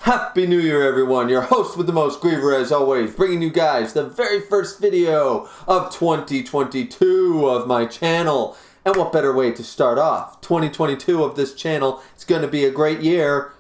Happy New Year, everyone. Your host with the most, Griever, as always, bringing you guys the very first video of 2022 of my channel. And what better way to start off 2022 of this channel? It's going to be a great year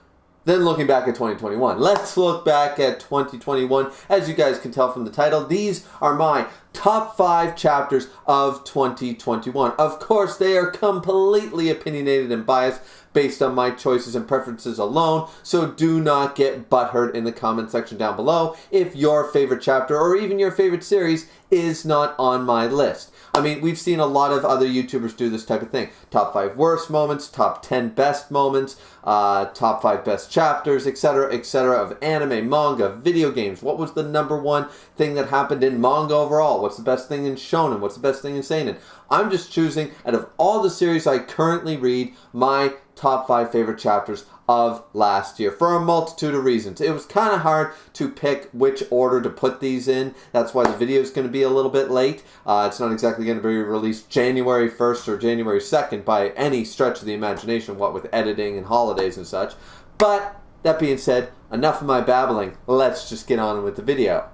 than looking back at 2021. Let's look back at 2021. As you guys can tell from the title, these are my top 5 chapters of 2021. Of course, they are completely opinionated and biased based on my choices and preferences alone, so do not get butthurt in the comment section down below if your favorite chapter or even your favorite series is not on my list. I mean, we've seen a lot of other YouTubers do this type of thing. Top 5 worst moments, top 10 best moments, top 5 best chapters, etc., of anime, manga, video games. What was the #1 thing that happened in manga overall? What's the best thing in shonen? What's the best thing in seinen? I'm just choosing, out of all the series I currently read, my top 5 favorite chapters of last year for a multitude of reasons. It was kind of hard to pick which order to put these in. That's why the video is going to be a little bit late. It's not exactly going to be released January 1st or January 2nd by any stretch of the imagination, what with editing and holidays and such. But that being said, enough of my babbling. Let's just get on with the video.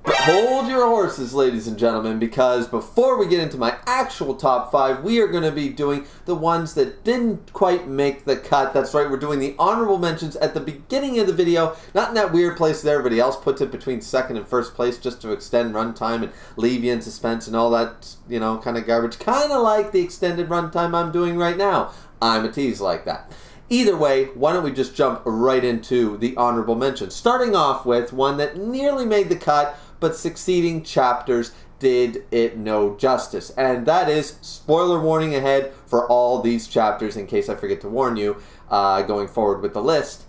But hold your horses, ladies and gentlemen, because before we get into my actual top 5, we are going to be doing the ones that didn't quite make the cut. That's right, we're doing the honorable mentions at the beginning of the video, not in that weird place that everybody else puts it between second and first place just to extend runtime and leave you in suspense and all that, you know, kind of garbage. Kind of like the extended runtime I'm doing right now. I'm a tease like that. Either way, why don't we just jump right into the honorable mentions, starting off with one that nearly made the cut, but succeeding chapters did it no justice. And that is, spoiler warning ahead for all these chapters in case I forget to warn you going forward with the list.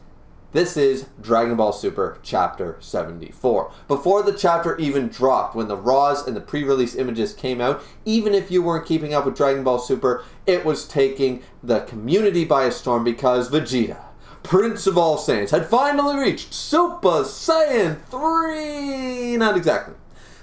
This is Dragon Ball Super Chapter 74. Before the chapter even dropped, when the RAWs and the pre-release images came out, even if you weren't keeping up with Dragon Ball Super, it was taking the community by a storm because Vegeta, Prince of all Saiyans, had finally reached Super Saiyan 3!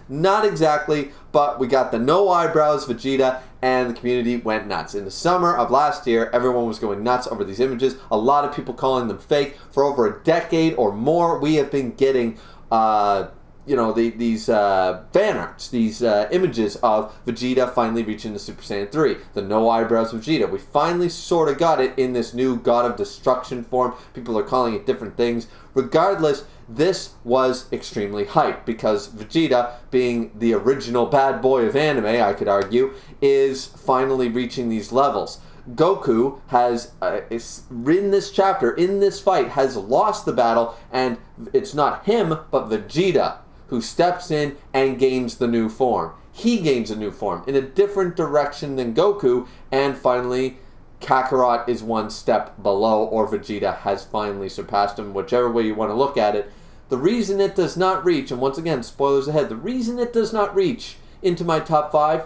Not exactly, but we got the no eyebrows Vegeta, and the community went nuts. In the summer of last year, everyone was going nuts over these images. A lot of people calling them fake. For over a decade or more, we have been getting these fan arts, these images of Vegeta finally reaching the Super Saiyan 3. The no eyebrows Vegeta. We finally sort of got it in this new God of Destruction form. People are calling it different things. Regardless, this was extremely hyped because Vegeta, being the original bad boy of anime, I could argue, is finally reaching these levels. Goku has, in this chapter, in this fight, has lost the battle, and it's not him, but Vegeta who steps in and gains the new form. He gains a new form in a different direction than Goku, and finally Kakarot is one step below, or Vegeta has finally surpassed him, whichever way you want to look at it. The reason it does not reach, and once again, spoilers ahead, the reason it does not reach into my top 5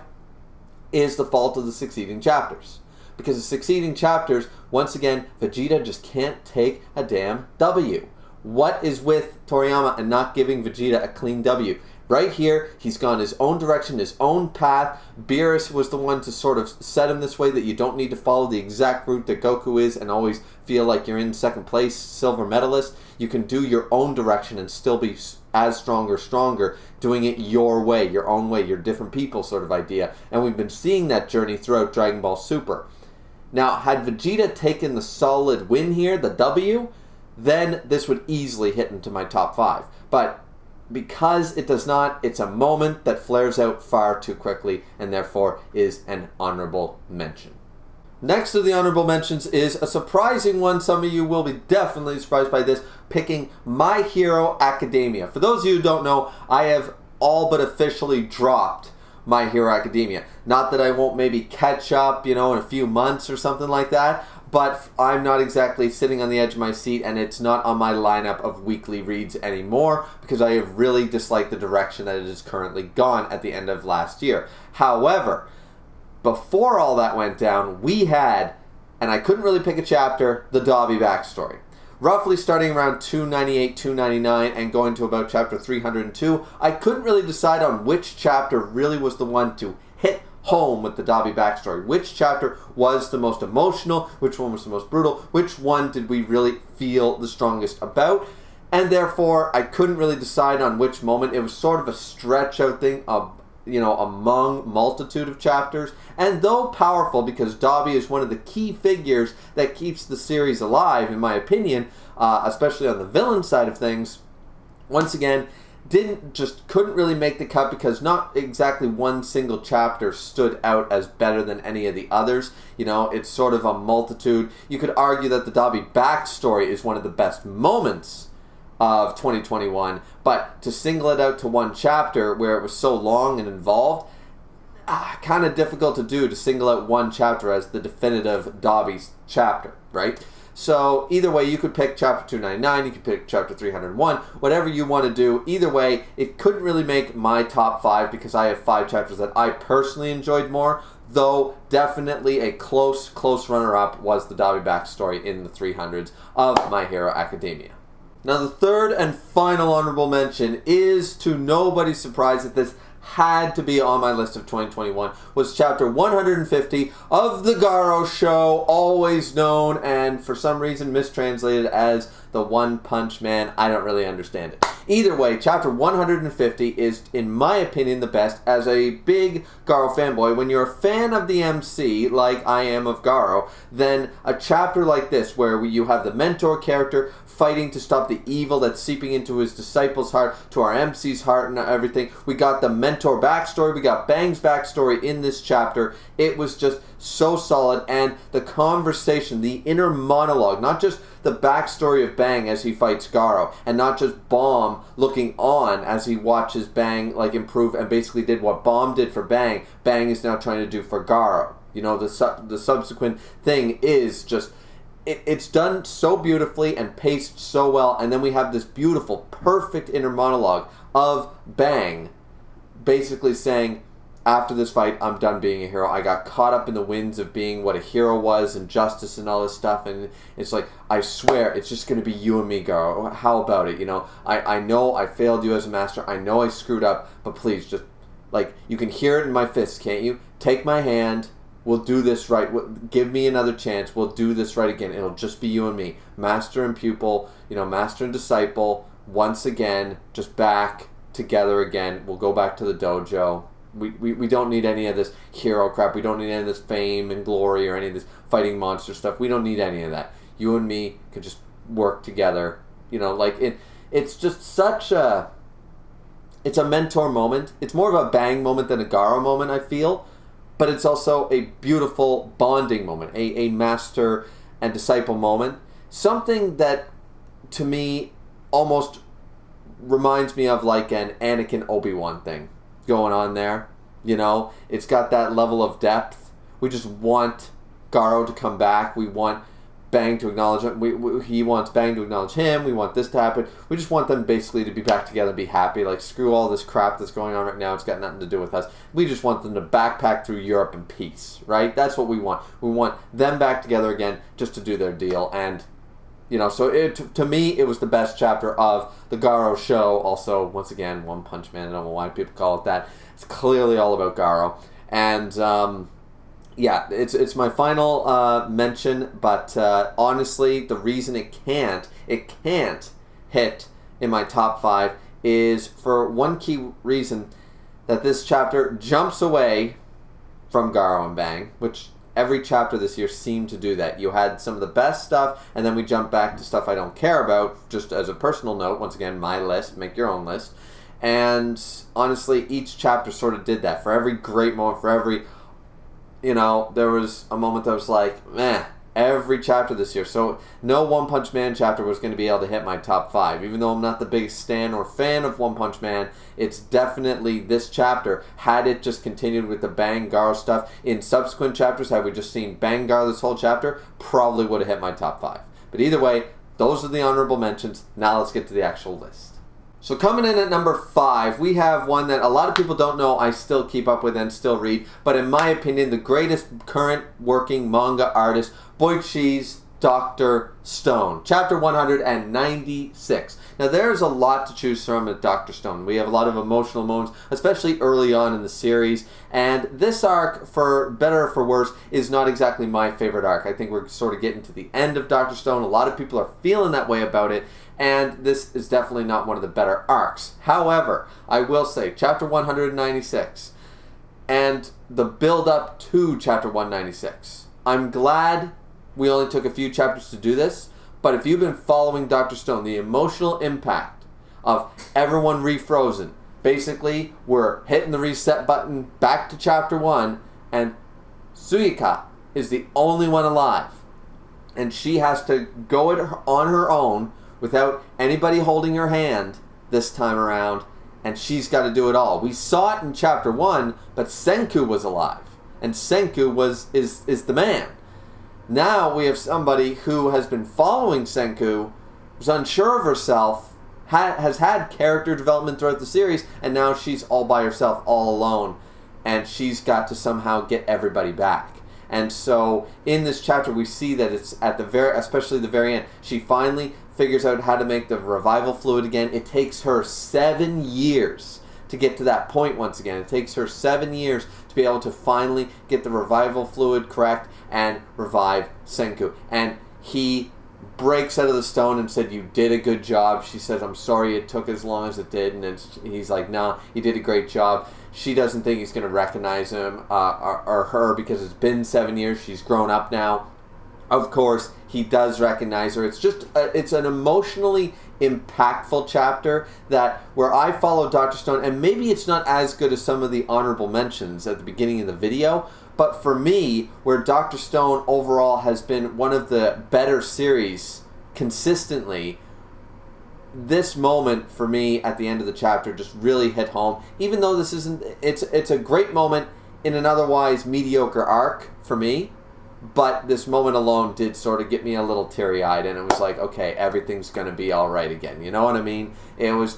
is the fault of the succeeding chapters. Because the succeeding chapters, once again, Vegeta just can't take a damn W. What is with Toriyama and not giving Vegeta a clean W? Right here, he's gone his own direction, his own path. Beerus was the one to sort of set him this way that you don't need to follow the exact route that Goku is and always feel like you're in second place, silver medalist. You can do your own direction and still be as strong or stronger, doing it your way, your own way, your different people sort of idea. And we've been seeing that journey throughout Dragon Ball Super. Now, had Vegeta taken the solid win here, the W, then this would easily hit into my top 5. But because it does not, it's a moment that flares out far too quickly and therefore is an honorable mention. Next to the honorable mentions is a surprising one. Some of you will be definitely surprised by this, picking My Hero Academia. For those of you who don't know, I have all but officially dropped My Hero Academia. Not that I won't maybe catch up, in a few months or something like that, but I'm not exactly sitting on the edge of my seat, and it's not on my lineup of weekly reads anymore because I have really disliked the direction that it has currently gone at the end of last year. However, before all that went down, we had, and I couldn't really pick a chapter, the Dobby backstory. Roughly starting around 298, 299, and going to about chapter 302, I couldn't really decide on which chapter really was the one to hit home with the Dabi backstory. Which chapter was the most emotional? Which one was the most brutal? Which one did we really feel the strongest about? And therefore, I couldn't really decide on which moment. It was sort of a stretch out thing, among multitude of chapters. And though powerful, because Dabi is one of the key figures that keeps the series alive, in my opinion, especially on the villain side of things, once again, couldn't really make the cut because not exactly one single chapter stood out as better than any of the others. It's sort of a multitude. You could argue that the Dabi backstory is one of the best moments of 2021, but to single it out to one chapter where it was so long and involved, kind of difficult to do, to single out one chapter as the definitive Dabi chapter, right? So either way, you could pick chapter 299, you could pick chapter 301, whatever you want to do. Either way, it couldn't really make my top 5 because I have 5 chapters that I personally enjoyed more, though definitely a close runner-up was the Dabi backstory in the 300s of My Hero Academia. Now, the third and final honorable mention is, to nobody's surprise, that this had to be on my list of 2021, was chapter 150 of the Garou show, always known and for some reason mistranslated as the One Punch Man. I don't really understand it. Either way, chapter 150 is, in my opinion, the best. As a big Garou fanboy, when you're a fan of the MC, like I am of Garou, then a chapter like this, where you have the mentor character fighting to stop the evil that's seeping into his disciple's heart, to our MC's heart and everything. We got the mentor backstory, we got Bang's backstory in this chapter. It was just so solid, and the conversation, the inner monologue, not just the backstory of Bang as he fights Garou, and not just Bomb looking on as he watches Bang improve and basically did what Bomb did for Bang. Bang is now trying to do for Garou. The subsequent thing is just, it's done so beautifully and paced so well, and then we have this beautiful, perfect inner monologue of Bang basically saying, after this fight, I'm done being a hero. I got caught up in the winds of being what a hero was and justice and all this stuff, and it's like, I swear, it's just going to be you and me, Garou. How about it? I know I failed you as a master. I know I screwed up, but please, just, you can hear it in my fists, can't you? Take my hand. We'll do this right. Give me another chance. We'll do this right again. It'll just be you and me. Master and pupil, master and disciple, once again, just back together again. We'll go back to the dojo. We don't need any of this hero crap. We don't need any of this fame and glory or any of this fighting monster stuff. We don't need any of that. You and me could just work together. It's just such a... It's a mentor moment. It's more of a Bang moment than a Garou moment, I feel. But it's also a beautiful bonding moment, a master and disciple moment. Something that, to me, almost reminds me of an Anakin Obi-Wan thing going on there. It's got that level of depth. We just want Garou to come back. We want Bang to acknowledge him. He wants Bang to acknowledge him. We want this to happen. We just want them basically to be back together and be happy. Screw all this crap that's going on right now. It's got nothing to do with us. We just want them to backpack through Europe in peace, right? That's what we want. We want them back together again just to do their deal. And, so to me, it was the best chapter of the Garou show. Also, once again, One Punch Man. I don't know why people call it that. It's clearly all about Garou. And, yeah, it's my final mention, but honestly, the reason it can't hit in my top 5 is for one key reason, that this chapter jumps away from Garou and Bang, which every chapter this year seemed to do that. You had some of the best stuff, and then we jump back to stuff I don't care about, just as a personal note. Once again, my list, make your own list. And honestly, each chapter sort of did that. For every great moment, for every... there was a moment that was like, meh, every chapter this year. So no One Punch Man chapter was going to be able to hit my top 5. Even though I'm not the biggest stan or fan of One Punch Man, it's definitely this chapter. Had it just continued with the Bang Garou stuff in subsequent chapters, had we just seen Bang Garou this whole chapter, probably would have hit my top 5. But either way, those are the honorable mentions. Now let's get to the actual list. So coming in at number 5, we have one that a lot of people don't know I still keep up with and still read, but in my opinion, the greatest current working manga artist, Boichi's Dr. Stone, chapter 196. Now, there's a lot to choose from at Dr. Stone. We have a lot of emotional moments, especially early on in the series. And this arc, for better or for worse, is not exactly my favorite arc. I think we're sort of getting to the end of Dr. Stone. A lot of people are feeling that way about it. And this is definitely not one of the better arcs. However, I will say, chapter 196 and the build-up to chapter 196. I'm glad we only took a few chapters to do this, but if you've been following Dr. Stone, the emotional impact of everyone refrozen, basically we're hitting the reset button back to chapter 1, and Suyuka is the only one alive. And she has to go it on her own without anybody holding her hand this time around, and she's got to do it all. We saw it in chapter 1, but Senku was alive, and Senku is the man. Now we have somebody who has been following Senku, who's unsure of herself, has had character development throughout the series, and now she's all by herself, all alone, and she's got to somehow get everybody back. And so in this chapter we see that it's at especially the very end, she finally figures out how to make the revival fluid again. It takes her 7 years to get to that point once again. It takes her 7 years to be able to finally get the revival fluid correct and revive Senku. And he breaks out of the stone and said, "You did a good job." She says, "I'm sorry it took as long as it did." And then he's like, "Nah, you did a great job." She doesn't think he's going to recognize him or her because it's been 7 years. She's grown up now. Of course, he does recognize her. It's just, it's an emotionally impactful chapter that where I follow Dr. Stone, and maybe it's not as good as some of the honorable mentions at the beginning of the video, but for me, where Dr. Stone overall has been one of the better series consistently, this moment for me at the end of the chapter just really hit home. Even though this isn't, it's a great moment in an otherwise mediocre arc for me, but this moment alone did sort of get me a little teary-eyed, and it was like, okay, everything's going to be all right again. You know what I mean? It was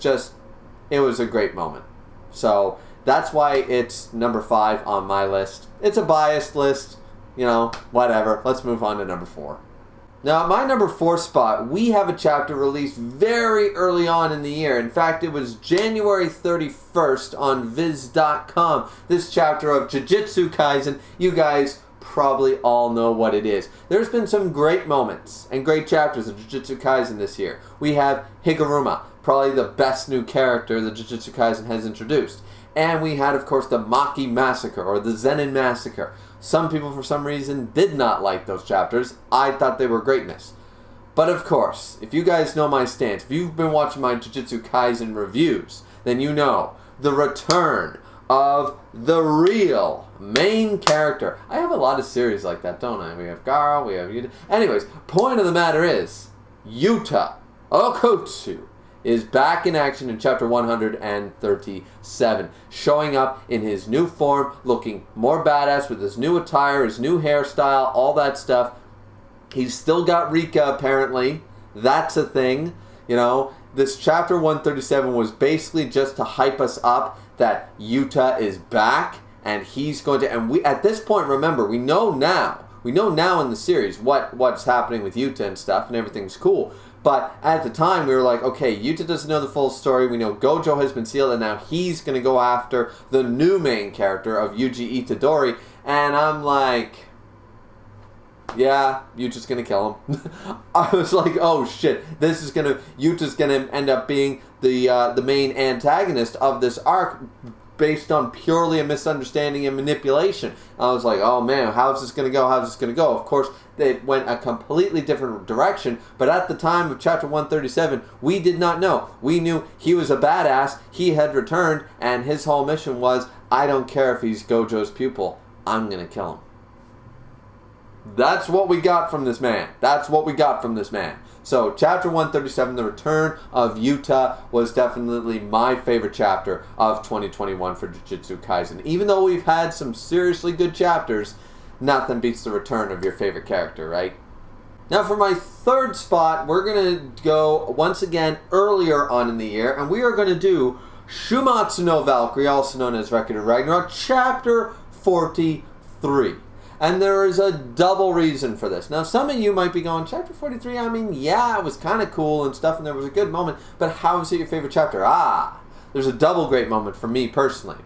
a great moment. So that's why it's number 5 on my list. It's a biased list, you know, whatever. Let's move on to number 4. Now, at my number 4 spot, we have a chapter released very early on in the year. In fact, it was January 31st on Viz.com. This chapter of JuJutsu Kaisen, you guys probably all know what it is. There's been some great moments and great chapters of JuJutsu Kaisen this year. We have Higuruma, probably the best new character that JuJutsu Kaisen has introduced. And we had, of course, the Maki Massacre, or the Zenin Massacre. Some people, for some reason, did not like those chapters. I thought they were greatness. But of course, if you guys know my stance, if you've been watching my JuJutsu Kaisen reviews, then you know the return of the real main character. I have a lot of series like that, don't I? We have Garou, we have Yuta. Anyways, point of the matter is, Yuta Okotsu is back in action in chapter 137, showing up in his new form, looking more badass with his new attire, his new hairstyle, all that stuff. He's still got Rika, apparently. That's a thing. You know, this chapter 137 was basically just to hype us up that Yuta is back, and he's going to, and we, at this point, remember, we know now in the series what's happening with Yuta and stuff, and everything's cool. But at the time, we were like, okay, Yuta doesn't know the full story. We know Gojo has been sealed, and now he's going to go after the new main character of Yuji Itadori. And I'm like, yeah, Yuta's going to kill him. I was like, oh shit, Yuta's going to end up being the main antagonist of this arc based on purely a misunderstanding and manipulation. I was like, oh man, how's this going to go? Of course, it went a completely different direction, but at the time of chapter 137, we did not know. We knew he was a badass, he had returned, and his whole mission was, I don't care if he's Gojo's pupil, I'm going to kill him. That's what we got from this man. So, chapter 137, the return of Yuta, was definitely my favorite chapter of 2021 for JuJutsu Kaisen. Even though we've had some seriously good chapters, nothing beats the return of your favorite character, right? Now, for my 3rd spot, we're going to go, once again, earlier on in the year, and we are going to do Shuumatsu no Valkyrie, also known as Record of Ragnarok, chapter 43. And there is a double reason for this. Now, some of you might be going, Chapter 43, I mean, yeah, it was kind of cool and stuff, and there was a good moment, but how is it your favorite chapter? There's a double great moment for me personally.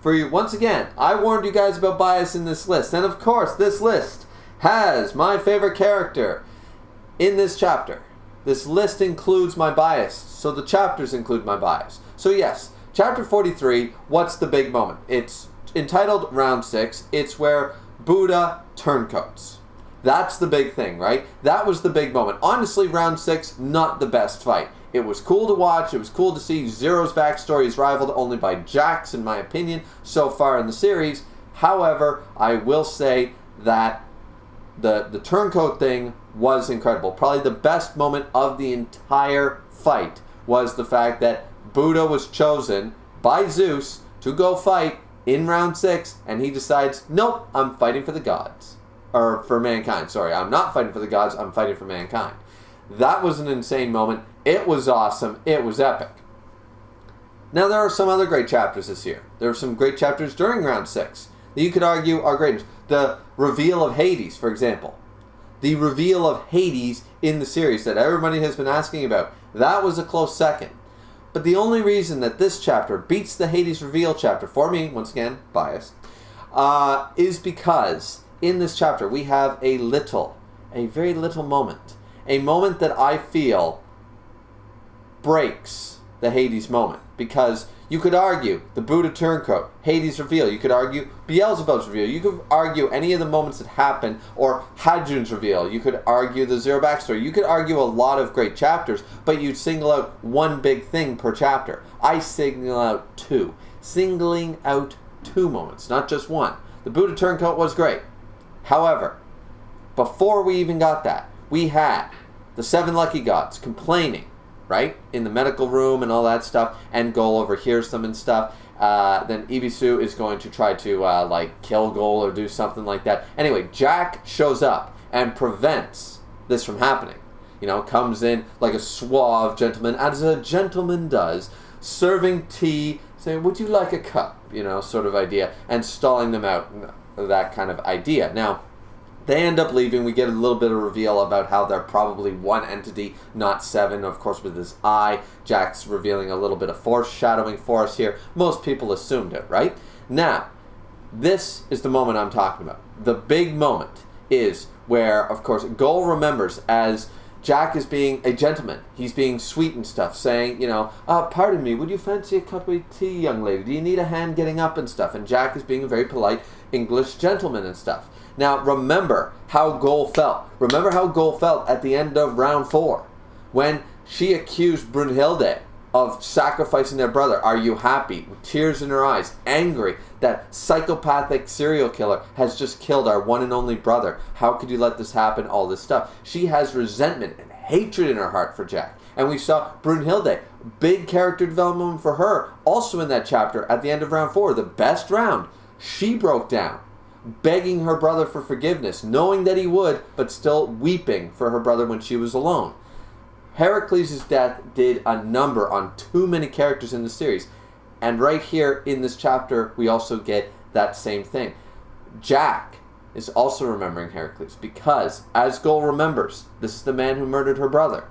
For you, once again, I warned you guys about bias in this list, and of course, this list has my favorite character in this chapter. This list includes my bias, so the chapters include my bias. So yes, Chapter 43, what's the big moment? It's entitled Round 6. It's where Buddha turncoats. That's the big thing, right? That was the big moment. Honestly, Round 6, not the best fight. It was cool to watch. It was cool to see. Zero's backstory is rivaled only by Jack's, in my opinion, so far in the series. However, I will say that the turncoat thing was incredible. Probably the best moment of the entire fight was the fact that Buddha was chosen by Zeus to go fight in Round 6, and he decides, nope, I'm fighting for the gods. Or for mankind, sorry. I'm not fighting for the gods, I'm fighting for mankind. That was an insane moment. It was awesome. It was epic. Now, there are some other great chapters this year. There were some great chapters during Round 6 that you could argue are great. The reveal of Hades, for example. The reveal of Hades in the series that everybody has been asking about. That was a close second. But the only reason that this chapter beats the Hades reveal chapter, for me, once again, biased, is because in this chapter we have a very little moment. A moment that I feel breaks the Hades moment. Because you could argue the Buddha turncoat, Hades reveal. You could argue Beelzebub's reveal. You could argue any of the moments that happen, or Hajun's reveal. You could argue the Zero backstory. You could argue a lot of great chapters, but you'd single out one big thing per chapter. I single out two. Singling out two moments, not just one. The Buddha turncoat was great. However, before we even got that, we had the 7 lucky gods complaining, right, in the medical room and all that stuff, and Gol overhears them and stuff. Then Ibisu is going to try to kill Gol or do something like that. Anyway, Jack shows up and prevents this from happening. You know, comes in like a suave gentleman, as a gentleman does, serving tea, saying, "Would you like a cup?" You know, sort of idea, and stalling them out, that kind of idea. Now, they end up leaving. We get a little bit of reveal about how they're probably one entity, not 7, of course, with his eye. Jack's revealing a little bit of foreshadowing for us here. Most people assumed it, right? Now, this is the moment I'm talking about. The big moment is where, of course, Gol remembers as Jack is being a gentleman. He's being sweet and stuff, saying, you know, pardon me, would you fancy a cup of tea, young lady? Do you need a hand getting up and stuff? And Jack is being a very polite English gentleman and stuff. Now, remember how Gol felt. Remember how Gol felt at the end of Round 4 when she accused Brunhilde of sacrificing their brother. Are you happy? With tears in her eyes, angry that psychopathic serial killer has just killed our one and only brother. How could you let this happen? All this stuff. She has resentment and hatred in her heart for Jack. And we saw Brunhilde, big character development for her, also in that chapter at the end of Round 4, the best round. She broke down, begging her brother for forgiveness, knowing that he would, but still weeping for her brother when she was alone. Heracles' death did a number on too many characters in the series. And right here in this chapter, we also get that same thing. Jack is also remembering Heracles because, as Gol remembers, this is the man who murdered her brother.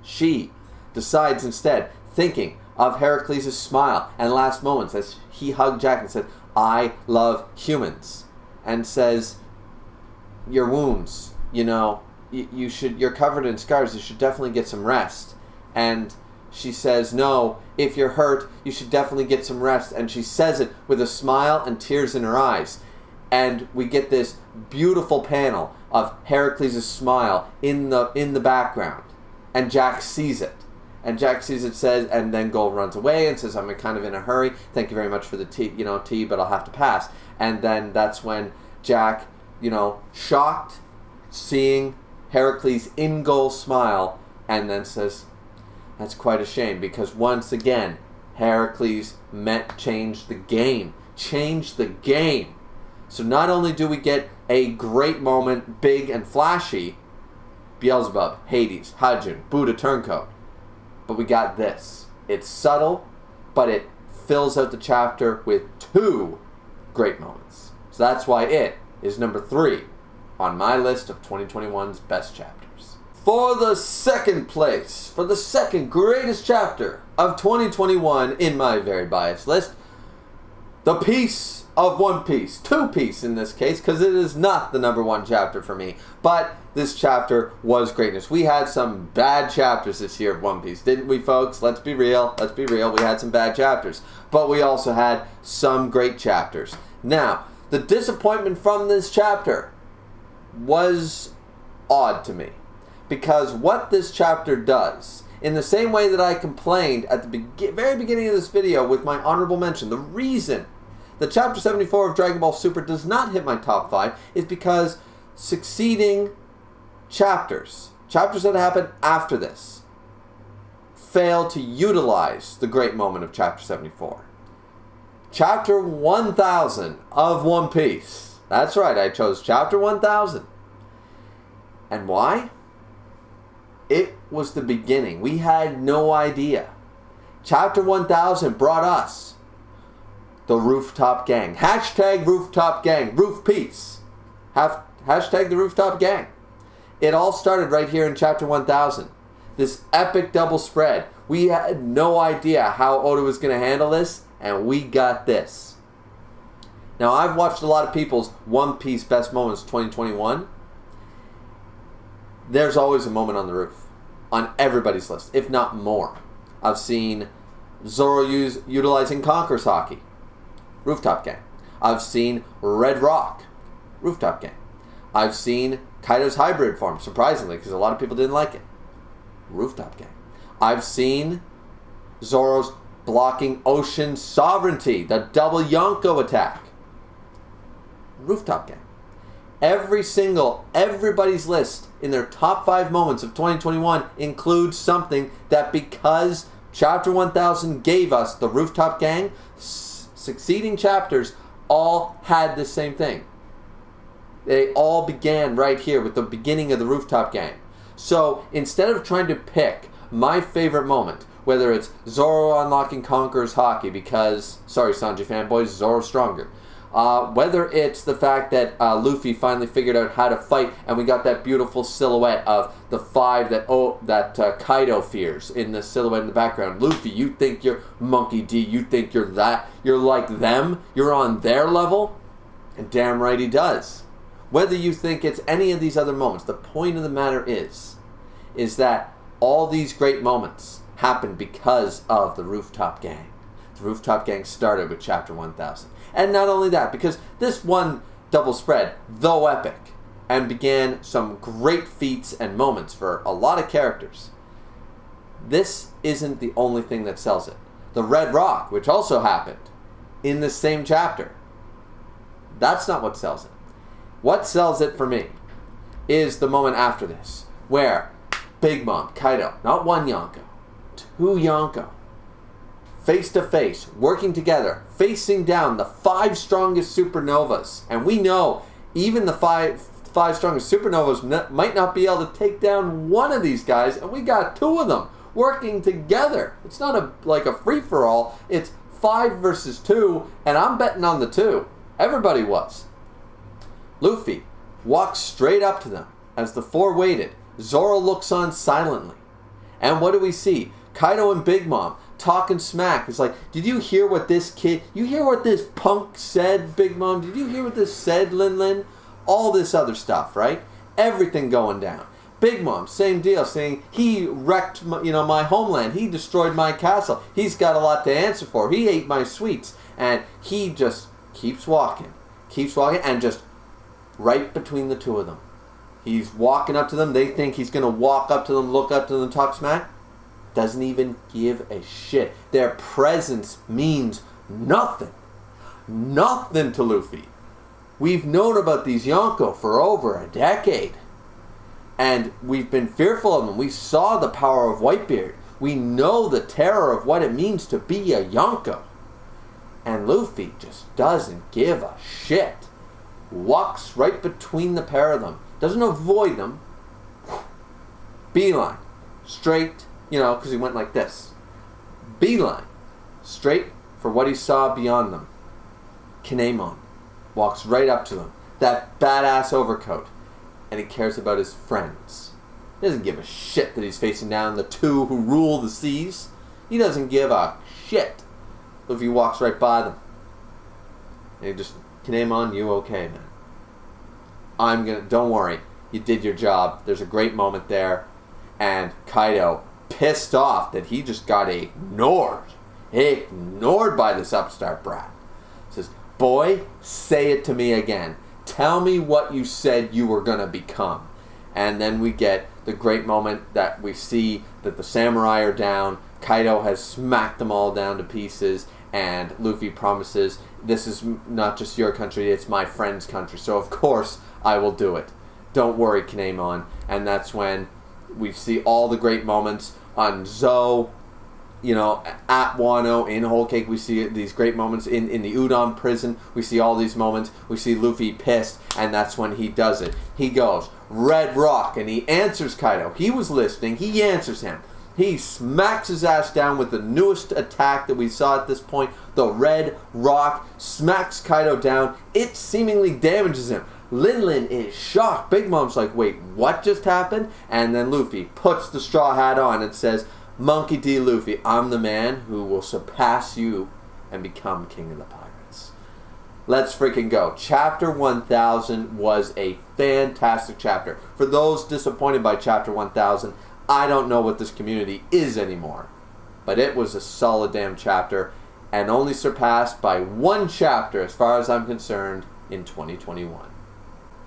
She decides instead, thinking of Heracles' smile and last moments as he hugged Jack and said, "I love humans," and says, "Your wounds, you know, you're covered in scars, you should definitely get some rest." And she says, "No, if you're hurt, you should definitely get some rest." And she says it with a smile and tears in her eyes. And we get this beautiful panel of Heracles' smile in the background. And Jack sees it. And Jack sees it, says, and then Gol runs away and says, "I'm kind of in a hurry. Thank you very much for the tea, but I'll have to pass." And then that's when Jack, shocked, seeing Heracles in Gol's smile, and then says, "That's quite a shame," because once again, Heracles changed the game. Changed the game. So not only do we get a great moment, big and flashy, Beelzebub, Hades, Hajun, Buddha turncoat, but we got this. It's subtle, but it fills out the chapter with 2 great moments. So that's why it is number 3 on my list of 2021's best chapters. For the second place, for the second greatest chapter of 2021 in my very biased list, the Piece of One Piece. 2 Piece in this case, because it is not the number 1 chapter for me. But this chapter was greatness. We had some bad chapters this year of One Piece, didn't we, folks? Let's be real. Let's be real. We had some bad chapters. But we also had some great chapters. Now, the disappointment from this chapter was odd to me. Because what this chapter does, in the same way that I complained at the very beginning of this video with my honorable mention, the reason that Chapter 74 of Dragon Ball Super does not hit my top 5 is because succeeding chapters that happen after this, fail to utilize the great moment of Chapter 74. Chapter 1000 of One Piece. That's right, I chose Chapter 1000. And why? It was the beginning. We had no idea. Chapter 1000 brought us the Rooftop Gang. Hashtag Rooftop Gang. Roof Peace. Hashtag the Rooftop Gang. It all started right here in Chapter 1000. This epic double spread. We had no idea how Oda was going to handle this, and we got this. Now, I've watched a lot of people's One Piece Best Moments 2021. There's always a moment on the roof. On everybody's list, if not more. I've seen Zoro utilizing Conqueror's Hockey. Rooftop Gang. I've seen Red Rock. Rooftop Gang. I've seen Kaido's hybrid form, surprisingly, because a lot of people didn't like it. Rooftop Gang. I've seen Zoro's blocking Ocean Sovereignty, the double Yonko attack. Rooftop Gang. Everybody's list in their top 5 moments of 2021 includes something that, because Chapter 1000 gave us the Rooftop Gang, succeeding chapters all had the same thing. They all began right here with the beginning of the Rooftop Gang. So instead of trying to pick my favorite moment, whether it's Zoro unlocking Conqueror's Hockey because, sorry Sanji fanboys, Zoro's stronger. Whether it's the fact that Luffy finally figured out how to fight and we got that beautiful silhouette of the 5 that Kaido fears in the silhouette in the background. Luffy, you think you're Monkey D, you think you're like them, you're on their level? And damn right he does. Whether you think it's any of these other moments, the point of the matter is that all these great moments happened because of the Rooftop Gang. The Rooftop Gang started with Chapter 1000. And not only that, because this one double spread, though epic, and began some great feats and moments for a lot of characters, this isn't the only thing that sells it. The Red Rock, which also happened in this same chapter, that's not what sells it. What sells it for me is the moment after this, where Big Mom, Kaido, not one Yonko, 2 Yonko, face to face, working together, facing down the 5 strongest supernovas. And we know even the five strongest supernovas might not be able to take down one of these guys, and we got 2 of them working together. It's not like a free-for-all. It's 5 versus 2, and I'm betting on the 2. Everybody was. Luffy walks straight up to them as the 4 waited. Zoro looks on silently. And what do we see? Kaido and Big Mom talking smack. It's like, did you hear what this punk said, Big Mom? Did you hear what this said, Lin Lin? All this other stuff, right? Everything going down. Big Mom, same deal, saying he wrecked my homeland. He destroyed my castle. He's got a lot to answer for. He ate my sweets. And he just keeps walking, and just right between the 2 of them. He's walking up to them. They think he's going to walk up to them, look up to them, talk smack. Doesn't even give a shit. Their presence means nothing. Nothing to Luffy. We've known about these Yonko for over a decade. And we've been fearful of them. We saw the power of Whitebeard. We know the terror of what it means to be a Yonko. And Luffy just doesn't give a shit. Walks right between the pair of them. Doesn't avoid them. Beeline. Straight, because he went like this. Beeline. Straight for what he saw beyond them. Kinemon walks right up to them. that badass overcoat. And he cares about his friends. He doesn't give a shit that he's facing down the two who rule the seas. He doesn't give a shit. Luffy walks right by them. And he just, Kinemon, you okay, man? Don't worry. You did your job. There's a great moment there. And Kaido, pissed off that he just got ignored by this upstart brat, says, boy, say it to me again. Tell me what you said you were going to become. And then we get the great moment that we see that the samurai are down. Kaido has smacked them all down to pieces. And Luffy promises, this is not just your country, it's my friend's country. So of course I will do it. Don't worry, Kinemon. And that's when we see all the great moments on Zou, at Wano, in Whole Cake. We see these great moments in the Udon prison. We see all these moments. We see Luffy pissed, and that's when he does it. He goes, Red Rock, and he answers Kaido. He was listening. He answers him. He smacks his ass down with the newest attack that we saw at this point. The Red Rock smacks Kaido down. It seemingly damages him. Lin is shocked. Big Mom's like, wait, what just happened? And then Luffy puts the straw hat on and says, Monkey D. Luffy, I'm the man who will surpass you and become King of the Pirates. Let's freaking go. Chapter 1000 was a fantastic chapter. For those disappointed by Chapter 1000, I don't know what this community is anymore. But it was a solid damn chapter, and only surpassed by one chapter, as far as I'm concerned, in 2021.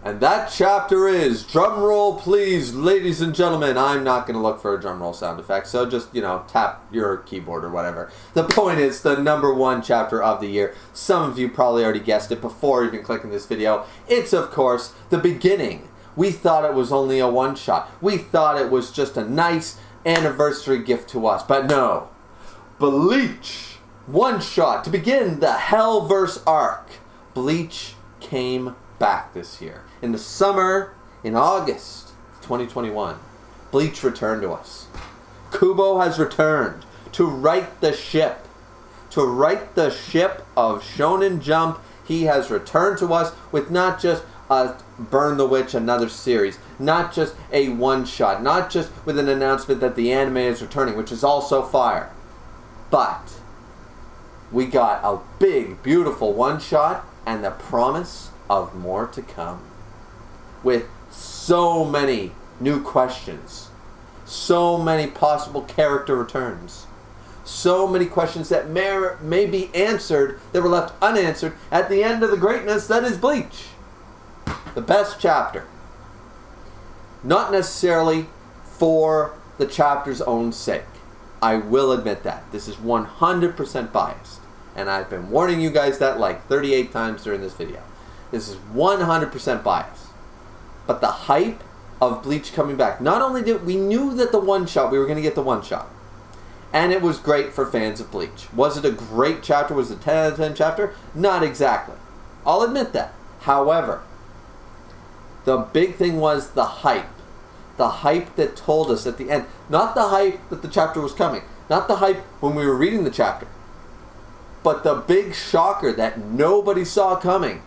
And that chapter is, drum roll please, ladies and gentlemen. I'm not going to look for a drum roll sound effect, so just, tap your keyboard or whatever. The point is, the number one chapter of the year. Some of you probably already guessed it before even clicking this video. It's, of course, the beginning. We thought it was only a one-shot. We thought it was just a nice anniversary gift to us, but no. Bleach, one-shot to begin the Hellverse arc. Bleach came back this year. In the summer, in August 2021, Bleach returned to us. Kubo has returned to right the ship. To right the ship of Shonen Jump. He has returned to us with not just a Burn the Witch another series, not just a one-shot, not just with an announcement that the anime is returning, which is also fire. But we got a big, beautiful one-shot and the promise of more to come. With so many new questions, so many possible character returns, so many questions that may be answered, that were left unanswered at the end of the greatness that is Bleach. The best chapter. Not necessarily for the chapter's own sake. I will admit that. This is 100% biased. And I've been warning you guys that like 38 times during this video. This is 100% biased. But the hype of Bleach coming back. Not only did we knew that the one-shot, we were going to get the one-shot. And it was great for fans of Bleach. Was it a great chapter? Was it a 10 out of 10 chapter? Not exactly. I'll admit that. However, the big thing was the hype. The hype that told us at the end. Not the hype that the chapter was coming. Not the hype when we were reading the chapter. But the big shocker that nobody saw coming.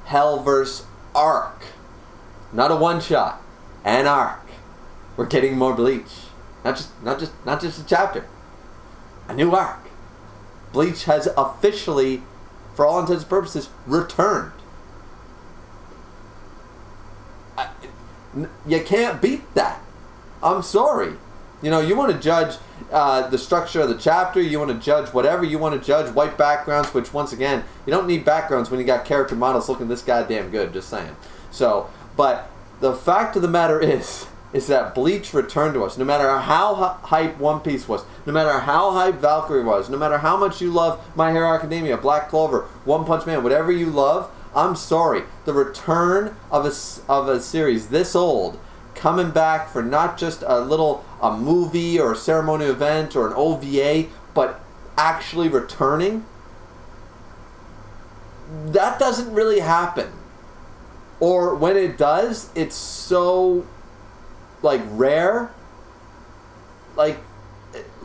Hellverse arc. Not a one-shot. An arc. We're getting more Bleach. Not just a chapter. A new arc. Bleach has officially, for all intents and purposes, returned. You can't beat that. I'm sorry. You want to judge the structure of the chapter, you want to judge whatever, you want to judge white backgrounds, which once again, you don't need backgrounds when you got character models looking this goddamn good, just saying. So, but the fact of the matter is that Bleach returned to us. No matter how hype One Piece was, no matter how hype Valkyrie was, no matter how much you love My Hero Academia, Black Clover, One Punch Man, whatever you love, I'm sorry. The return of a series this old, coming back for not just a movie or a ceremonial event or an OVA, but actually returning, that doesn't really happen. Or when it does, it's so rare.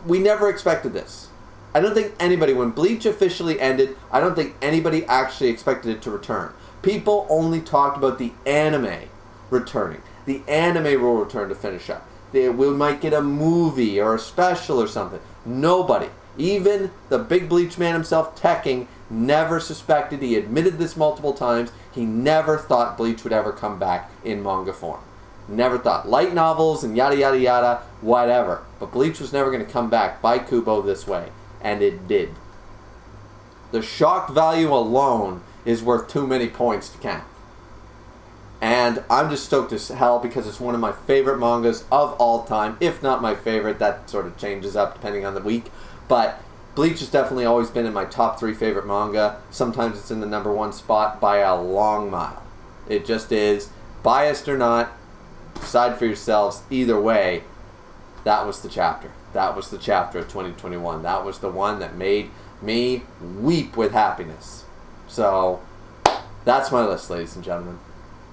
We never expected this. I don't think anybody, when Bleach officially ended, I don't think anybody actually expected it to return. People only talked about the anime returning. The anime will return to finish up. We might get a movie or a special or something. Nobody, even the big Bleach man himself, Tekking, never suspected. He admitted this multiple times. He never thought Bleach would ever come back in manga form. Never thought. Light novels and yada yada yada, whatever. But Bleach was never going to come back by Kubo this way. And it did. The shock value alone is worth too many points to count. And I'm just stoked as hell because it's one of my favorite mangas of all time. If not my favorite, that sort of changes up depending on the week. But Bleach has definitely always been in my top 3 favorite manga. Sometimes it's in the #1 spot by a long mile. It just is. Biased or not, decide for yourselves. Either way, that was the chapter. That was the chapter of 2021. That was the one that made me weep with happiness. So, that's my list, ladies and gentlemen.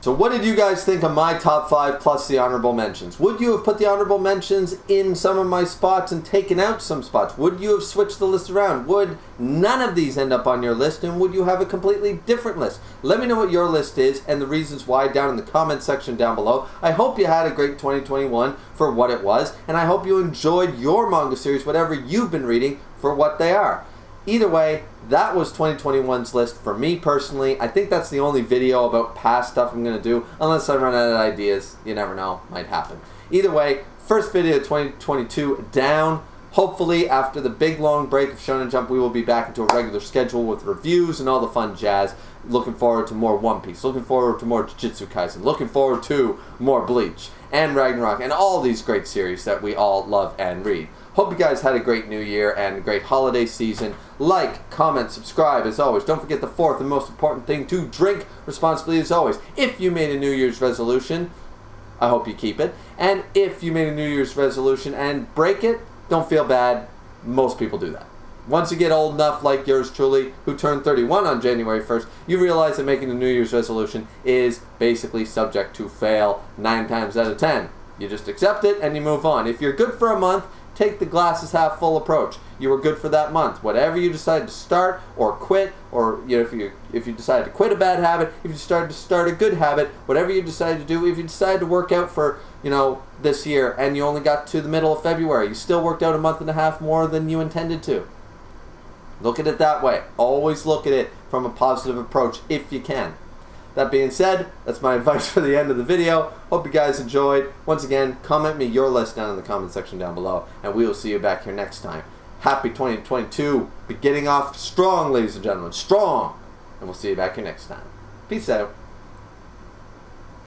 So what did you guys think of my top 5 plus the honorable mentions? Would you have put the honorable mentions in some of my spots and taken out some spots? Would you have switched the list around? Would none of these end up on your list, and would you have a completely different list? Let me know what your list is and the reasons why down in the comment section down below. I hope you had a great 2021 for what it was, and I hope you enjoyed your manga series, whatever you've been reading, for what they are. Either way, that was 2021's list for me personally. I think that's the only video about past stuff I'm going to do, unless I run out of ideas. You never know, might happen. Either way, first video of 2022 down. Hopefully, after the big long break of Shonen Jump, we will be back into a regular schedule with reviews and all the fun jazz. Looking forward to more One Piece. Looking forward to more JuJutsu Kaisen. Looking forward to more Bleach and Ragnarok and all these great series that we all love and read. Hope you guys had a great new year and a great holiday season. Like, comment, subscribe as always. Don't forget the fourth and most important thing, to drink responsibly as always. If you made a New Year's resolution, I hope you keep it. And if you made a New Year's resolution and break it, don't feel bad. Most people do that. Once you get old enough, like yours truly, who turned 31 on January 1st, you realize that making a New Year's resolution is basically subject to fail 9 times out of 10. You just accept it and you move on. If you're good for a month, take the glasses half full approach. You were good for that month. Whatever you decide to start or quit, or if you decide to quit a bad habit, if you decide to start a good habit, whatever you decide to do, if you decide to work out for, this year and you only got to the middle of February, you still worked out a month and a half more than you intended to. Look at it that way. Always look at it from a positive approach if you can. That being said, that's my advice for the end of the video. Hope you guys enjoyed. Once again, comment me your list down in the comment section down below, and we will see you back here next time. Happy 2022. Beginning off strong, ladies and gentlemen. Strong. And we'll see you back here next time. Peace out.